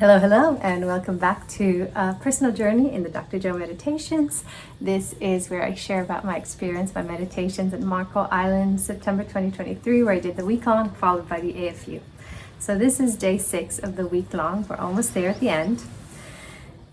Hello, hello, and welcome back to a personal journey in the Dr. Joe Meditations. This is where I share about my experience, my meditations at Marco Island, September 2023, where I did the week-long, followed by the AFU. So this is day 6 of the week-long. We're almost there at the end.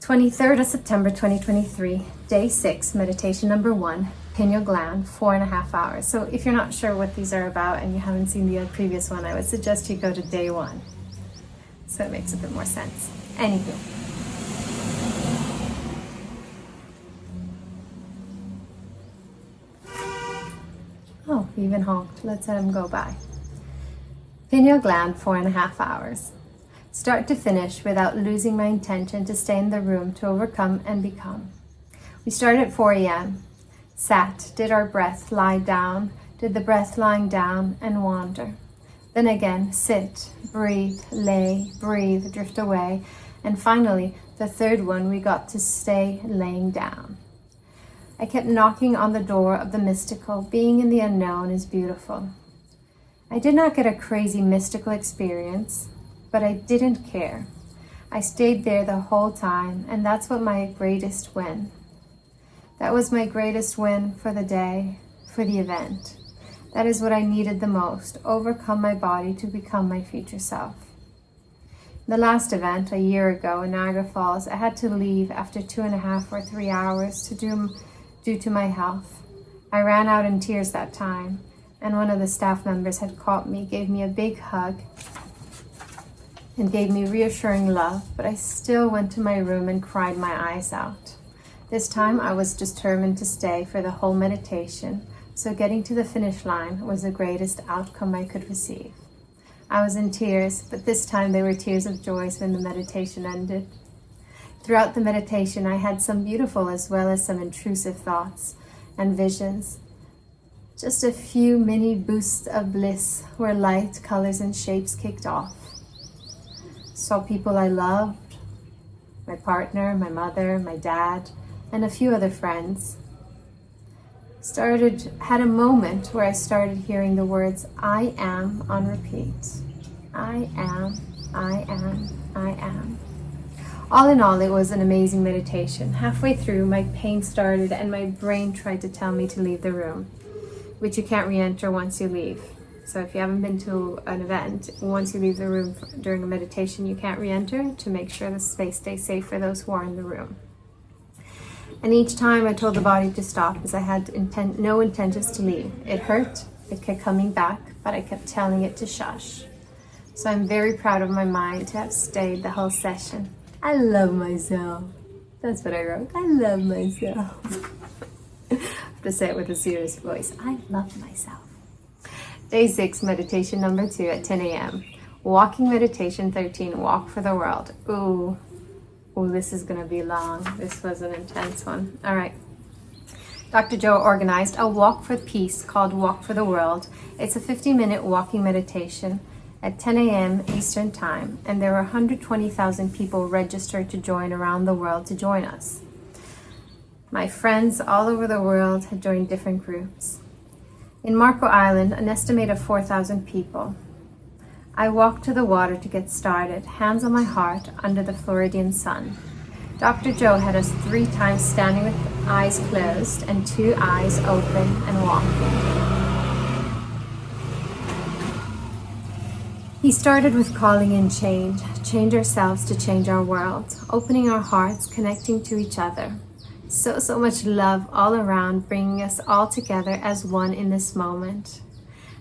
23rd of September 2023, day 6, meditation number 1, pineal gland, 4.5 hours. So if you're not sure what these are about and you haven't seen the previous one, I would suggest you go to day 1. So it makes a bit more sense. Anywho. Oh, he even honked. Let's let him go by. Pineal gland, 4.5 hours. Start to finish without losing my intention to stay in the room to overcome and become. We started at 4 a.m. Sat, did our breath, lie down, did the breath lying down and wander. Then again, sit, breathe, lay, breathe, drift away. And finally, the third one, we got to stay laying down. I kept knocking on the door of the mystical. Being in the unknown is beautiful. I did not get a crazy mystical experience, but I didn't care. I stayed there the whole time, and that's what my greatest win. That was my greatest win for the day, for the event. That is what I needed the most, overcome my body to become my future self. The last event, a year ago in Niagara Falls, I had to leave after 2.5 or 3 hours due to my health. I ran out in tears that time, and one of the staff members had caught me, gave me a big hug, and gave me reassuring love, but I still went to my room and cried my eyes out. This time I was determined to stay for the whole meditation, so getting to the finish line was the greatest outcome I could receive. I was in tears, but this time they were tears of joy when the meditation ended. Throughout the meditation, I had some beautiful as well as some intrusive thoughts and visions. Just a few mini boosts of bliss where light, colors, and shapes kicked off. Saw people I loved, my partner, my mother, my dad, and a few other friends. Had a moment where I started hearing the words I am on repeat. I am, I am, I am. All in all, it was an amazing meditation. Halfway through, my pain started and my brain tried to tell me to leave the room, which you can't re-enter once you leave. So if you haven't been to an event, once you leave the room during a meditation, you can't re-enter to make sure the space stays safe for those who are in the room. And each time I told the body to stop as I had no intentions to leave. It hurt, it kept coming back, but I kept telling it to shush. So I'm very proud of my mind to have stayed the whole session. I love myself. That's what I wrote. I love myself. I have to say it with a serious voice. I love myself. Day 6, meditation number 2 at 10 a.m. Walking meditation 13, walk for the world. Ooh, this is going to be long. This was an intense one. All right. Dr. Joe organized a walk for peace called Walk for the World. It's a 50-minute walking meditation at 10 a.m. Eastern Time, and there were 120,000 people registered to join around the world to join us. My friends all over the world had joined different groups. In Marco Island, an estimate of 4,000 people. I walked to the water to get started, hands on my heart under the Floridian sun. Dr. Joe had us 3 times standing with eyes closed and 2 eyes open and walking. He started with calling in change ourselves to change our world, opening our hearts, connecting to each other. So much love all around, bringing us all together as one in this moment.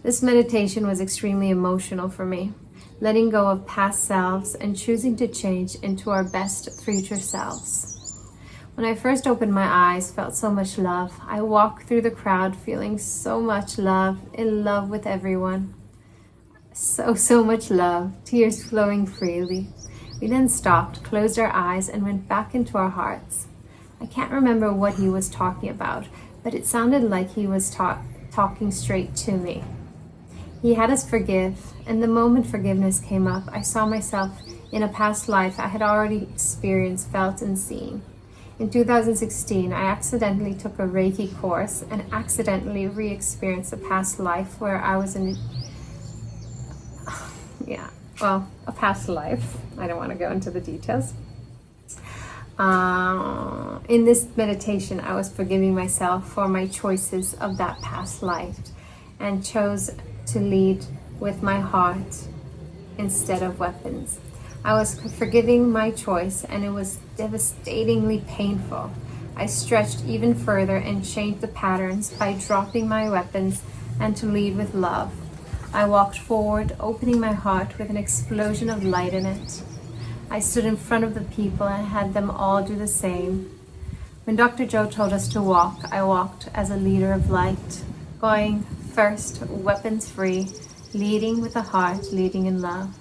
This meditation was extremely emotional for me, letting go of past selves and choosing to change into our best future selves. When I first opened my eyes, felt so much love. I walked through the crowd feeling so much love, in love with everyone. So much love, tears flowing freely. We then stopped, closed our eyes, and went back into our hearts. I can't remember what he was talking about, but it sounded like he was talking straight to me. He had us forgive, and the moment forgiveness came up, I saw myself in a past life I had already experienced, felt, and seen. In 2016, I accidentally took a Reiki course and accidentally re-experienced a past life where I was in well, a past life. I don't want to go into the details. In this meditation, I was forgiving myself for my choices of that past life and chose to lead with my heart instead of weapons. I was forgiving my choice, and it was devastatingly painful. I stretched even further and changed the patterns by dropping my weapons and to lead with love. I walked forward, opening my heart with an explosion of light in it. I stood in front of the people and had them all do the same. When Dr. Joe told us to walk, I walked as a leader of light, going first, weapons free, leading with the heart, leading in love.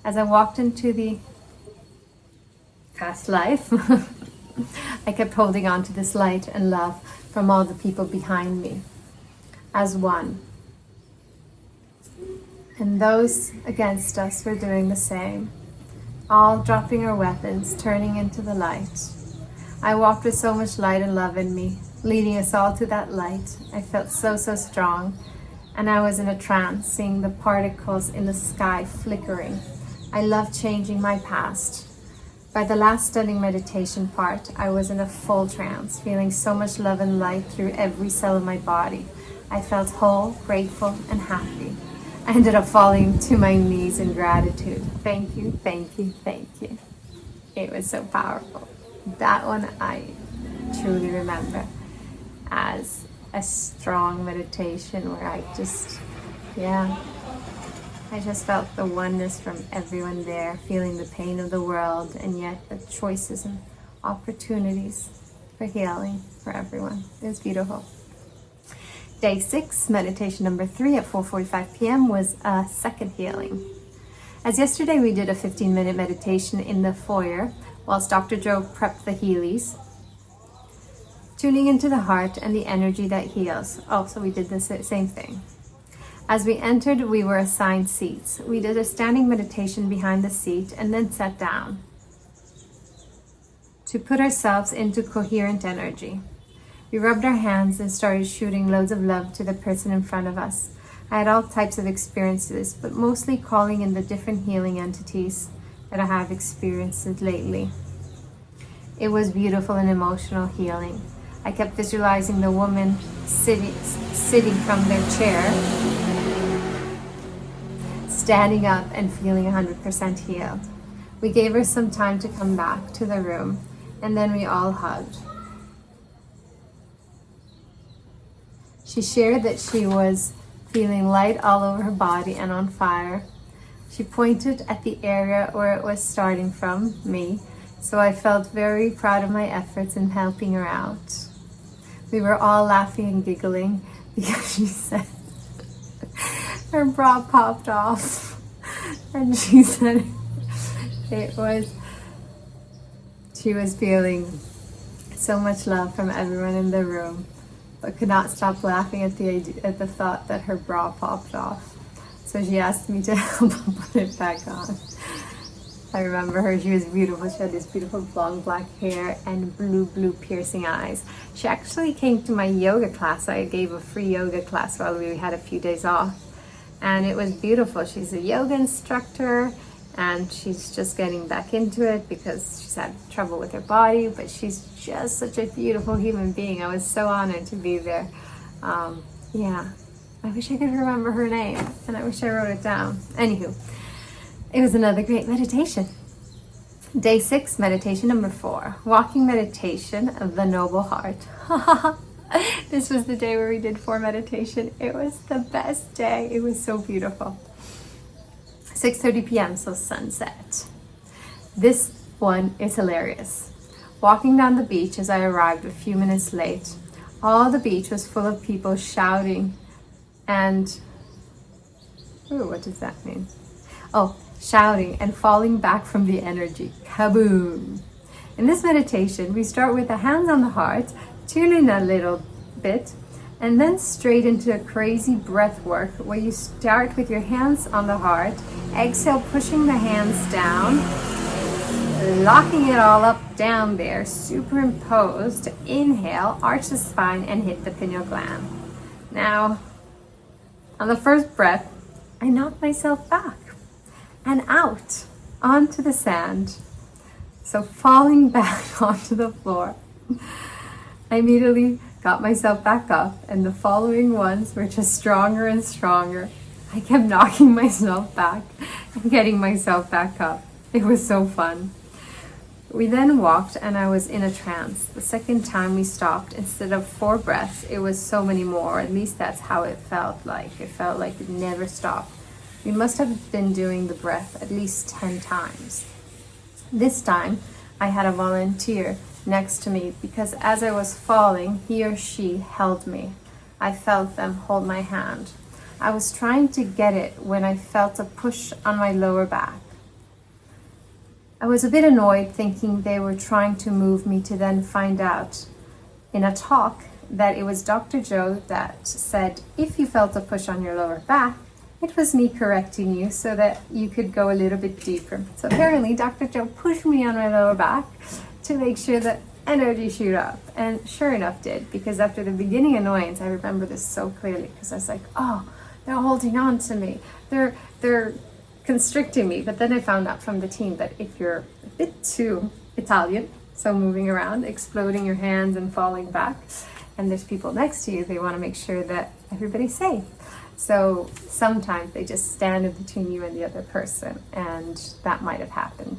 As I walked into the past life, I kept holding on to this light and love from all the people behind me as one. And those against us were doing the same, all dropping our weapons, turning into the light. I walked with so much light and love in me, leading us all to that light. I felt so strong, and I was in a trance, seeing the particles in the sky flickering. I loved changing my past. By the last stunning meditation part, I was in a full trance, feeling so much love and light through every cell of my body. I felt whole, grateful, and happy. I ended up falling to my knees in gratitude. Thank you, thank you, thank you. It was so powerful. That one I truly remember as a strong meditation where I just felt the oneness from everyone there, feeling the pain of the world, and yet the choices and opportunities for healing for everyone. It was beautiful. Day 6, meditation number 3 at 4:45 p.m. was a second healing. As yesterday we did a 15-minute meditation in the foyer whilst Dr. Joe prepped the Heelys, tuning into the heart and the energy that heals. So we did the same thing. As we entered, we were assigned seats. We did a standing meditation behind the seat and then sat down to put ourselves into coherent energy. We rubbed our hands and started shooting loads of love to the person in front of us. I had all types of experiences, but mostly calling in the different healing entities that I have experienced lately. It was beautiful and emotional healing. I kept visualizing the woman sitting from their chair, standing up and feeling 100% healed. We gave her some time to come back to the room, and then we all hugged. She shared that she was feeling light all over her body and on fire. She pointed at the area where it was starting from, me, so I felt very proud of my efforts in helping her out. We were all laughing and giggling because she said her bra popped off, and she said she was feeling so much love from everyone in the room, but could not stop laughing at the thought that her bra popped off. So she asked me to help her put it back on. I remember her, she was beautiful. She had this beautiful long black hair and blue piercing eyes. She actually came to my yoga class. I gave a free yoga class while we had a few days off. And it was beautiful. She's a yoga instructor, and she's just getting back into it because she's had trouble with her body, but she's just such a beautiful human being. I was so honored to be there. I wish I could remember her name, and I wish I wrote it down. Anywho, it was another great meditation. Day 6, meditation number 4, walking meditation of the noble heart. This was the day where we did 4 meditation. It was the best day. It was so beautiful. 6:30 p.m., so sunset. This one is hilarious. Walking down the beach as I arrived a few minutes late, all the beach was full of people shouting and, what does that mean? Shouting and falling back from the energy. Kaboom! In this meditation, we start with the hands on the heart, tune in a little bit, and then straight into a crazy breath work where you start with your hands on the heart, exhale, pushing the hands down, locking it all up down there, superimposed, inhale, arch the spine, and hit the pineal gland. Now, on the first breath, I knocked myself back. and out onto the sand. So falling back onto the floor. I immediately got myself back up, and the following ones were just stronger and stronger. I kept knocking myself back and getting myself back up. It was so fun. We then walked and I was in a trance. The second time we stopped, instead of 4 breaths, it was so many more. At least that's how it felt like. It felt like it never stopped. We must have been doing the breath at least 10 times. This time, I had a volunteer next to me because as I was falling, he or she held me. I felt them hold my hand. I was trying to get it when I felt a push on my lower back. I was a bit annoyed, thinking they were trying to move me, to then find out in a talk that it was Dr. Joe that said, if you felt a push on your lower back, it was me correcting you so that you could go a little bit deeper. So apparently Dr. Joe pushed me on my lower back to make sure that energy shoot up. And sure enough did, because after the beginning annoyance, I remember this so clearly, because I was like, oh, they're holding on to me. They're constricting me. But then I found out from the team that if you're a bit too Italian, so moving around, exploding your hands and falling back, and there's people next to you, they want to make sure that everybody's safe. So sometimes they just stand in between you and the other person, and that might have happened.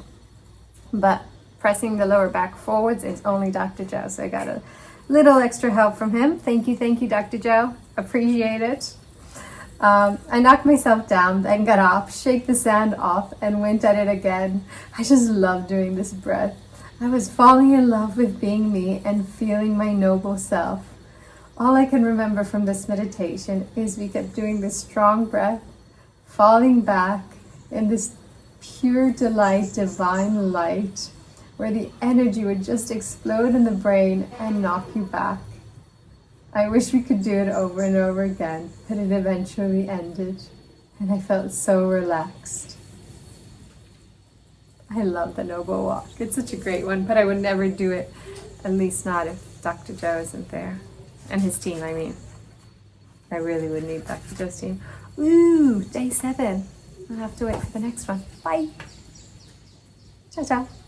But pressing the lower back forwards is only Dr. Joe, so I got a little extra help from him. Thank you, Dr. Joe. Appreciate it. I knocked myself down, then got up, shake the sand off, and went at it again. I just love doing this breath. I was falling in love with being me and feeling my noble self. All I can remember from this meditation is we kept doing this strong breath, falling back in this pure delight, divine light, where the energy would just explode in the brain and knock you back. I wish we could do it over and over again, but it eventually ended, and I felt so relaxed. I love the Noble Walk. It's such a great one, but I would never do it, at least not if Dr. Joe isn't there. And his team, I mean. I really would need Dr. Joe's team. Ooh, day 7. I'll have to wait for the next one. Bye. Ciao, ciao.